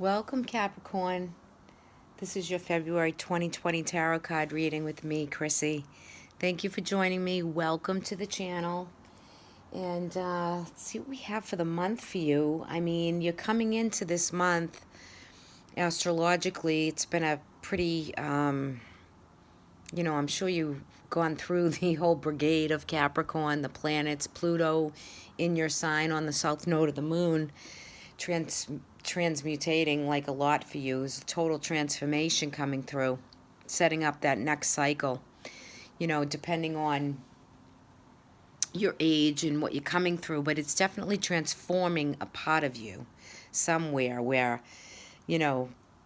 Welcome, Capricorn. This is your February 2020 tarot card reading with me, Chrissy. Thank you for joining me. Welcome to the channel. And let's see what we have for the month for you. I mean, you're coming into this month astrologically. It's been a pretty, I'm sure you've gone through the whole brigade of Capricorn, the planets, Pluto in your sign on the south node of the moon, transmutating like a lot for you. Is a total transformation coming through, setting up that next cycle, depending on your age and what you're coming through, but it's definitely transforming a part of you somewhere where,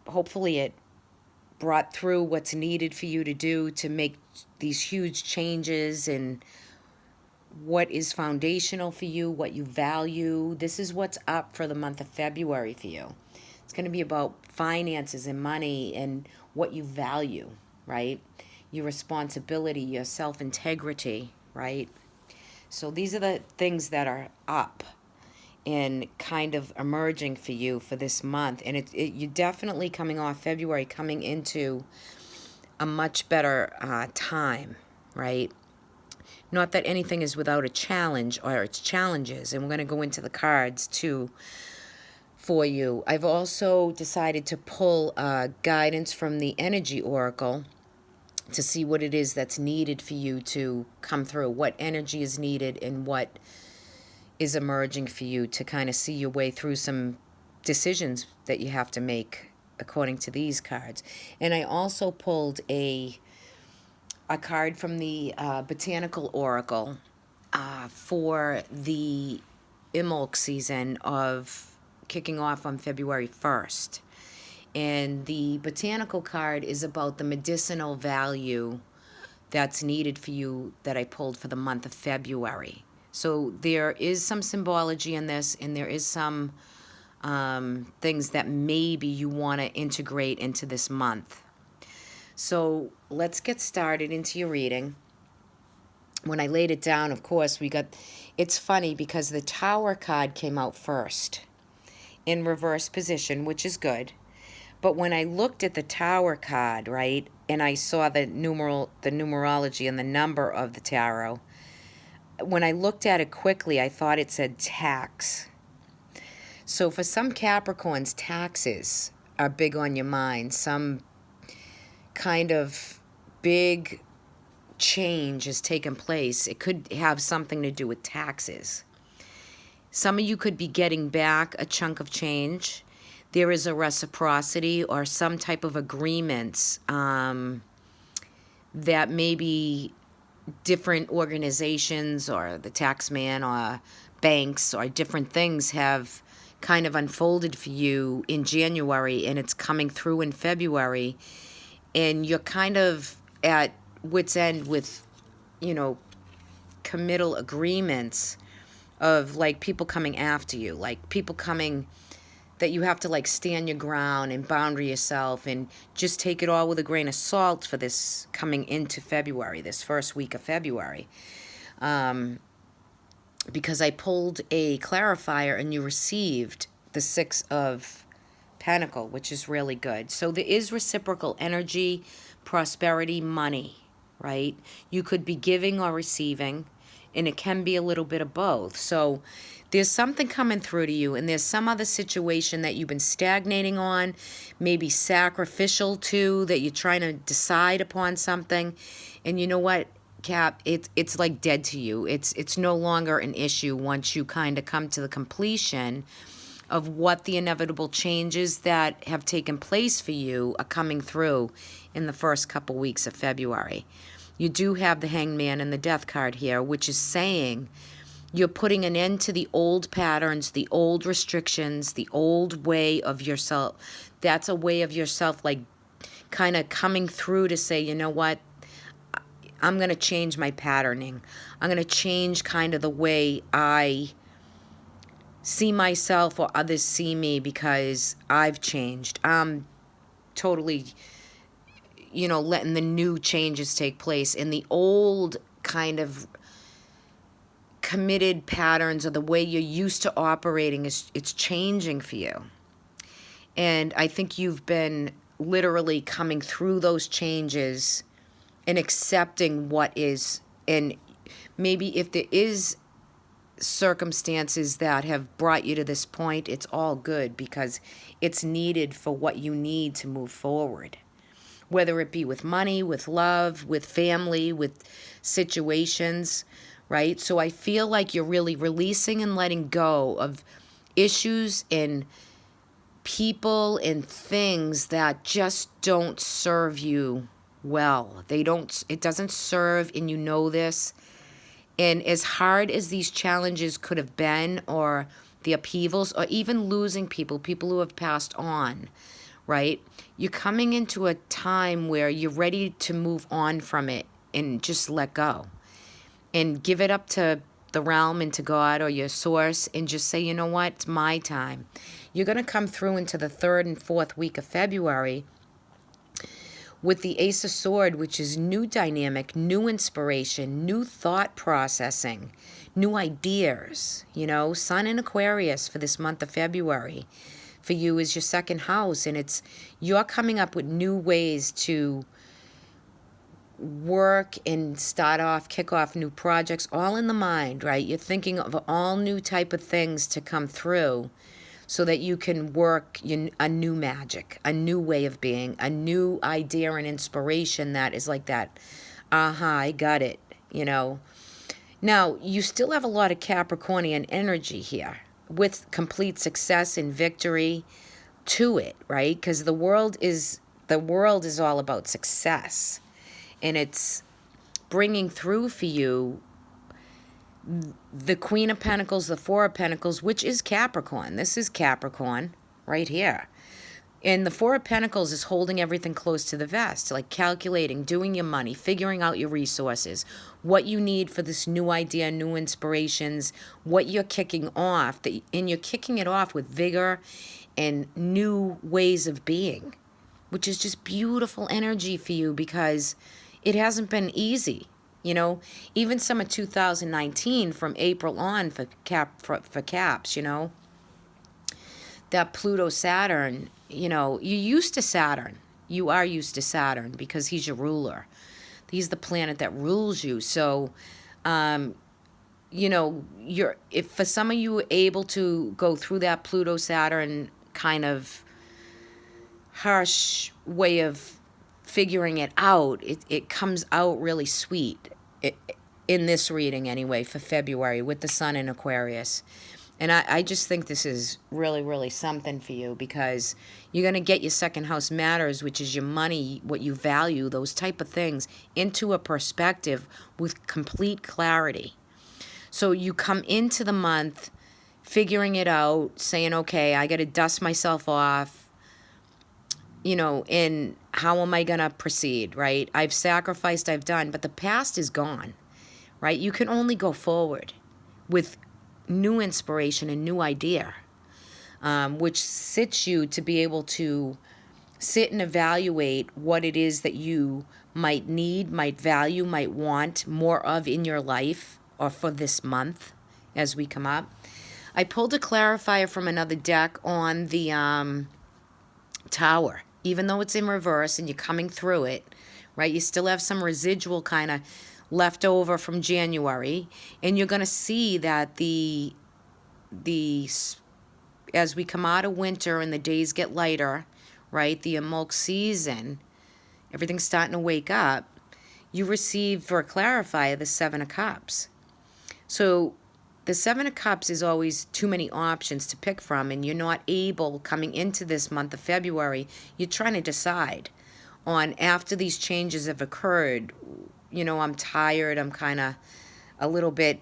hopefully it brought through what's needed for you to do to make these huge changes in what is foundational for you, what you value. This is what's up for the month of February for you. It's going to be about finances and money and what you value, right? Your responsibility, your self-integrity, right? So these are the things that are up and kind of emerging for you for this month. And you're definitely coming off February, coming into a much better time, right? Not that anything is without a challenge or its challenges, and we're going to go into the cards too for you. I've also decided to pull guidance from the Energy Oracle to see what it is that's needed for you to come through, what energy is needed and what is emerging for you to kind of see your way through some decisions that you have to make according to these cards. And I also pulled a card from the Botanical Oracle for the Imbolc season of kicking off on February 1st. And the Botanical card is about the medicinal value that's needed for you that I pulled for the month of February. So there is some symbology in this, and there is some things that maybe you want to integrate into this month. So let's get started into your reading. When I laid it down, of course, it's funny because the Tower card came out first in reverse position, which is good. But when I looked at the Tower card, right, and I saw the numerology and the number of the tarot, when I looked at it quickly, I thought it said tax. So for some Capricorns, taxes are big on your mind. Some kind of big change has taken place. It could have something to do with taxes. Some of you could be getting back a chunk of change. There is a reciprocity or some type of agreements that maybe different organizations or the tax man or banks or different things have kind of unfolded for you in January, and it's coming through in February. And you're kind of at wit's end with, committal agreements of like people coming after you, like people coming that you have to like stand your ground and boundary yourself and just take it all with a grain of salt for this coming into February, this first week of February. Because I pulled a clarifier and you received the Six of Pentacle, which is really good. So there is reciprocal energy, prosperity, money, right? You could be giving or receiving, and it can be a little bit of both. So there's something coming through to you, and there's some other situation that you've been stagnating on, maybe sacrificial to, that you're trying to decide upon something. And you know what, Cap, it's like dead to you. It's no longer an issue once you kind of come to the completion of what the inevitable changes that have taken place for you are coming through in the first couple weeks of February. You do have the Hanged Man and the Death card here, which is saying you're putting an end to the old patterns, the old restrictions, the old way of yourself. That's a way of yourself, like kind of coming through to say, you know what, I'm going to change my patterning. I'm going to change kind of the way I see myself or others see me because I've changed. I'm totally, letting the new changes take place, and the old kind of committed patterns or the way you're used to operating it's changing for you. And I think you've been literally coming through those changes and accepting what is. And maybe if there is circumstances that have brought you to this point, it's all good because it's needed for what you need to move forward. Whether it be with money, with love, with family, with situations, right? So I feel like you're really releasing and letting go of issues and people and things that just don't serve you well. It doesn't serve, and you know this. And as hard as these challenges could have been, or the upheavals, or even losing people who have passed on, right? You're coming into a time where you're ready to move on from it and just let go and give it up to the realm and to God or your source and just say, you know what, it's my time. You're going to come through into the 3rd and 4th week of February with the Ace of Swords, which is new dynamic, new inspiration, new thought processing, new ideas, Sun in Aquarius for this month of February. For you is your 2nd house, and you're coming up with new ways to work and kick off new projects, all in the mind, right? You're thinking of all new type of things to come through so that you can work a new magic, a new way of being, a new idea and inspiration that is like that, I got it, Now, you still have a lot of Capricornian energy here with complete success and victory to it, right? Because the world is all about success, and it's bringing through for you the Queen of Pentacles, the Four of Pentacles, which is Capricorn. This is Capricorn right here. And the Four of Pentacles is holding everything close to the vest, like calculating, doing your money, figuring out your resources, what you need for this new idea, new inspirations, what you're kicking off, and you're kicking it off with vigor and new ways of being, which is just beautiful energy for you because it hasn't been easy. Even some of 2019 from April on for Caps, that Pluto Saturn, you're used to Saturn. You are used to Saturn because he's your ruler. He's the planet that rules you. So, if for some of you were able to go through that Pluto Saturn kind of harsh way of figuring it out, it comes out really sweet in this reading anyway for February with the Sun in Aquarius. And I just think this is really, really something for you because you're going to get your 2nd house matters, which is your money, what you value, those type of things, into a perspective with complete clarity. So you come into the month figuring it out, saying, okay, I got to dust myself off, and how am I going to proceed, right? I've sacrificed, I've done, but the past is gone, right? You can only go forward with new inspiration and new idea, which sits you to be able to sit and evaluate what it is that you might need, might value, might want more of in your life or for this month as we come up. I pulled a clarifier from another deck on the Tower. Even though it's in reverse and you're coming through it, right? You still have some residual kind of left over from January, and you're going to see that as we come out of winter and the days get lighter, right? The Amok season, everything's starting to wake up. You receive for a clarifier the 7 of Cups. So the 7 of Cups is always too many options to pick from, and you're not able, coming into this month of February, you're trying to decide on, after these changes have occurred, I'm tired, I'm kind of a little bit,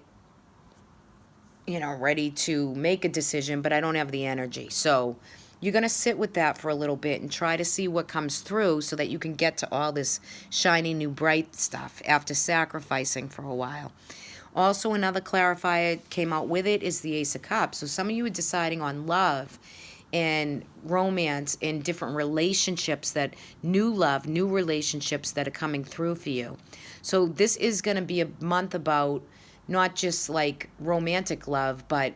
ready to make a decision, but I don't have the energy. So you're going to sit with that for a little bit and try to see what comes through so that you can get to all this shiny new bright stuff after sacrificing for a while. Also, another clarifier came out with it is the Ace of Cups. So some of you are deciding on love and romance in different relationships, new love, new relationships that are coming through for you. So this is going to be a month about not just like romantic love, but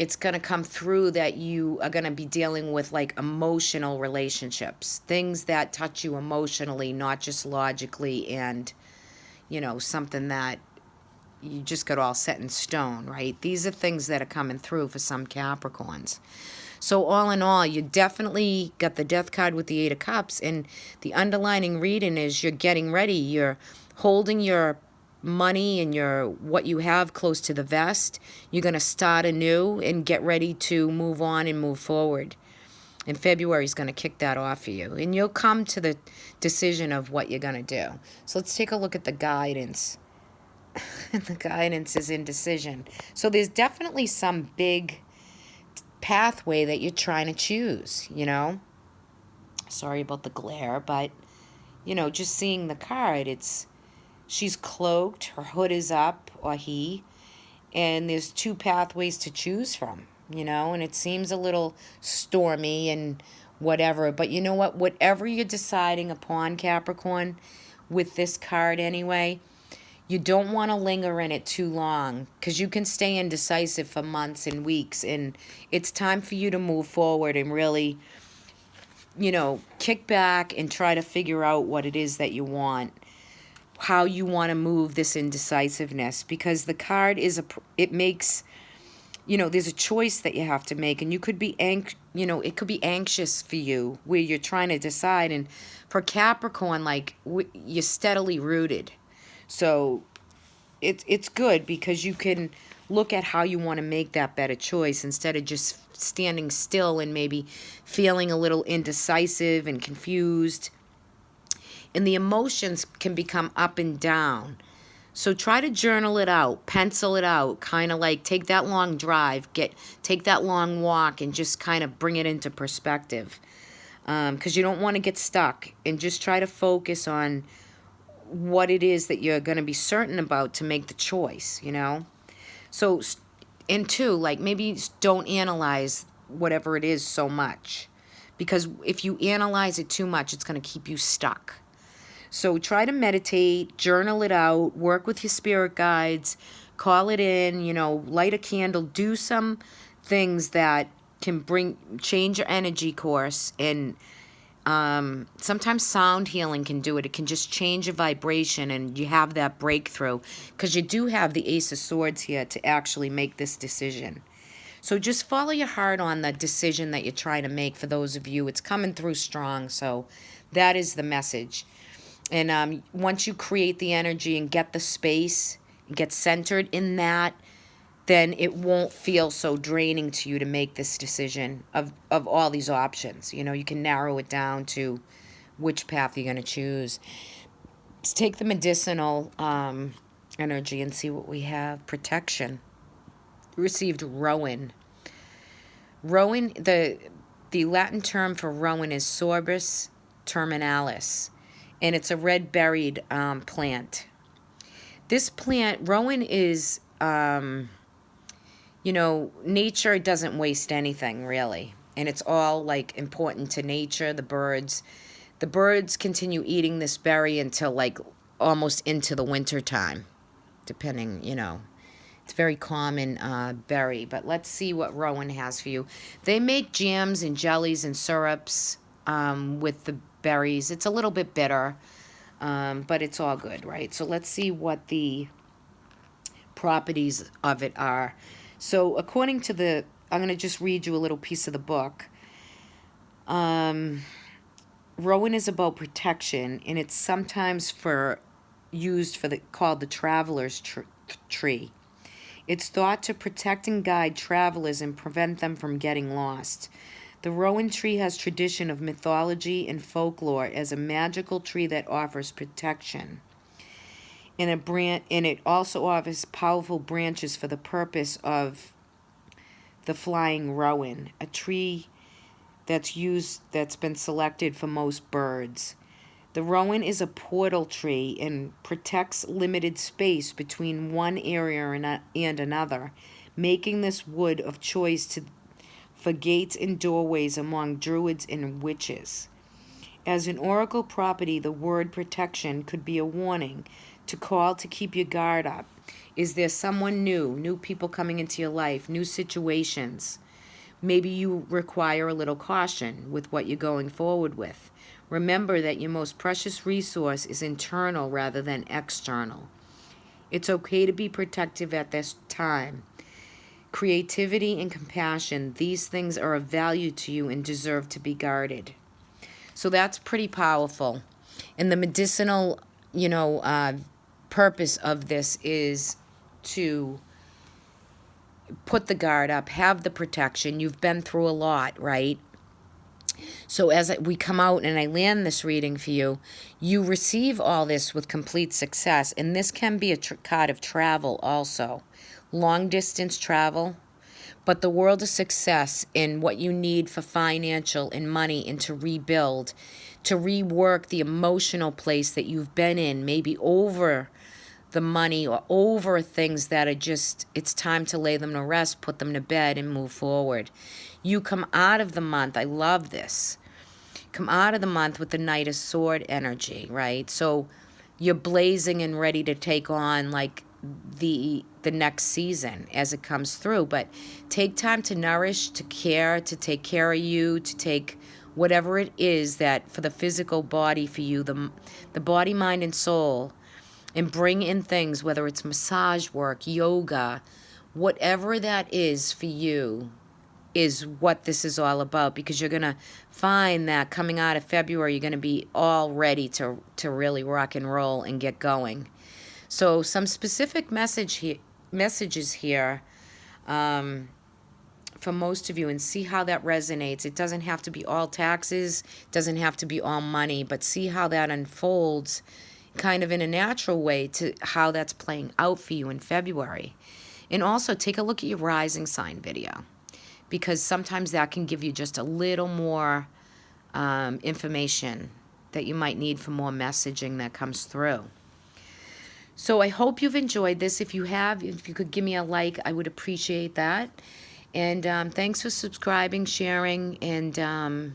it's going to come through that you are going to be dealing with like emotional relationships, things that touch you emotionally, not just logically, and, you know, something that you just got all set in stone, right? These are things that are coming through for some Capricorns. So all in all, you definitely got the Death card with the Eight of Cups, and the underlining reading is you're getting ready. You're holding your money and your what you have close to the vest. You're going to start anew and get ready to move on and move forward. And February is going to kick that off for you. And you'll come to the decision of what you're going to do. So let's take a look at the guidance. The guidance is indecision. So there's definitely some big pathway that you're trying to choose, you know. Sorry about the glare, but, you know, just seeing the card, she's cloaked, her hood is up, or he, and there's two pathways to choose from, you know, and it seems a little stormy and whatever, but you know what, whatever you're deciding upon, Capricorn, with this card anyway, you don't want to linger in it too long, because you can stay indecisive for months and weeks, and it's time for you to move forward and really, you know, kick back and try to figure out what it is that you want, how you want to move this indecisiveness, because the card it makes, you know, there's a choice that you have to make, and you could be you know, it could be anxious for you where you're trying to decide, and for Capricorn, like, you're steadily rooted. So it's good because you can look at how you want to make that better choice instead of just standing still and maybe feeling a little indecisive and confused. And the emotions can become up and down. So try to journal it out, pencil it out, kind of like take that long drive, take that long walk, and just kind of bring it into perspective. Because you don't want to get stuck, and just try to focus on what it is that you're going to be certain about to make the choice, you know. So, and two, like, maybe don't analyze whatever it is so much, because if you analyze it too much, it's going to keep you stuck. So try to meditate, journal it out, work with your spirit guides, call it in, you know, light a candle, do some things that can change your energy course. And sometimes sound healing can do it. It can just change your vibration, and you have that breakthrough, because you do have the Ace of Swords here to actually make this decision. So just follow your heart on the decision that you're trying to make. For those of you, it's coming through strong. So that is the message. And once you create the energy and get the space and get centered in that, then it won't feel so draining to you to make this decision of all these options. You know, you can narrow it down to which path you're going to choose. Let's take the medicinal energy and see what we have. Protection. We received Rowan. Rowan, the Latin term for Rowan is Sorbus terminalis, and it's a red-berried plant. This plant, Rowan, is, you know, nature doesn't waste anything, really. And it's all, like, important to nature, the birds. The birds continue eating this berry until, like, almost into the winter time, depending, you know. It's a very common berry. But let's see what Rowan has for you. They make jams and jellies and syrups with the berries. It's a little bit bitter, but it's all good, right? So let's see what the properties of it are. So according to I'm going to just read you a little piece of the book. Rowan is about protection, and it's sometimes called the traveler's tree. It's thought to protect and guide travelers and prevent them from getting lost. The Rowan tree has tradition of mythology and folklore as a magical tree that offers protection. And it also offers powerful branches for the purpose of the flying rowan, a tree that's been selected for most birds. The rowan is a portal tree and protects limited space between one area and another, making this wood of choice for gates and doorways among druids and witches. As an oracle property, the word protection could be a warning to call to keep your guard up. Is there someone new people coming into your life, new situations? Maybe you require a little caution with what you're going forward with. Remember that your most precious resource is internal rather than external. It's okay to be protective at this time. Creativity and compassion, these things are of value to you and deserve to be guarded. So that's pretty powerful. And the medicinal, purpose of this is to put the guard up, have the protection. You've been through a lot, right? So as we come out and I land this reading for you, you receive all this with complete success. And this can be a card of travel also. Long distance travel. But the world of success in what you need for financial and money and to rebuild, to rework the emotional place that you've been in, maybe over the money or over things that are just, it's time to lay them to rest, put them to bed, and move forward. You come out of the month, I love this, come out of the month with the Knight of Sword energy, right? So you're blazing and ready to take on like the next season as it comes through. But take time to nourish, to care, to take care of you, to take whatever it is that for the physical body for you, the body, mind, and soul, and bring in things, whether it's massage work, yoga, whatever that is for you is what this is all about, because you're going to find that coming out of February, you're going to be all ready to really rock and roll and get going. So some specific messages here for most of you, and see how that resonates. It doesn't have to be all taxes, doesn't have to be all money, but see how that unfolds kind of in a natural way to how that's playing out for you in February. And also take a look at your rising sign video, because sometimes that can give you just a little more information that you might need for more messaging that comes through. So I hope you've enjoyed this. If you have, if you could give me a like, I would appreciate that. And thanks for subscribing, sharing, and and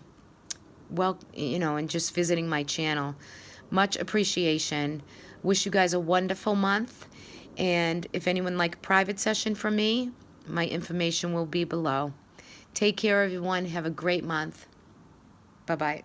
just visiting my channel. Much appreciation. Wish you guys a wonderful month. And if anyone like a private session from me, my information will be below. Take care, everyone. Have a great month. Bye-bye.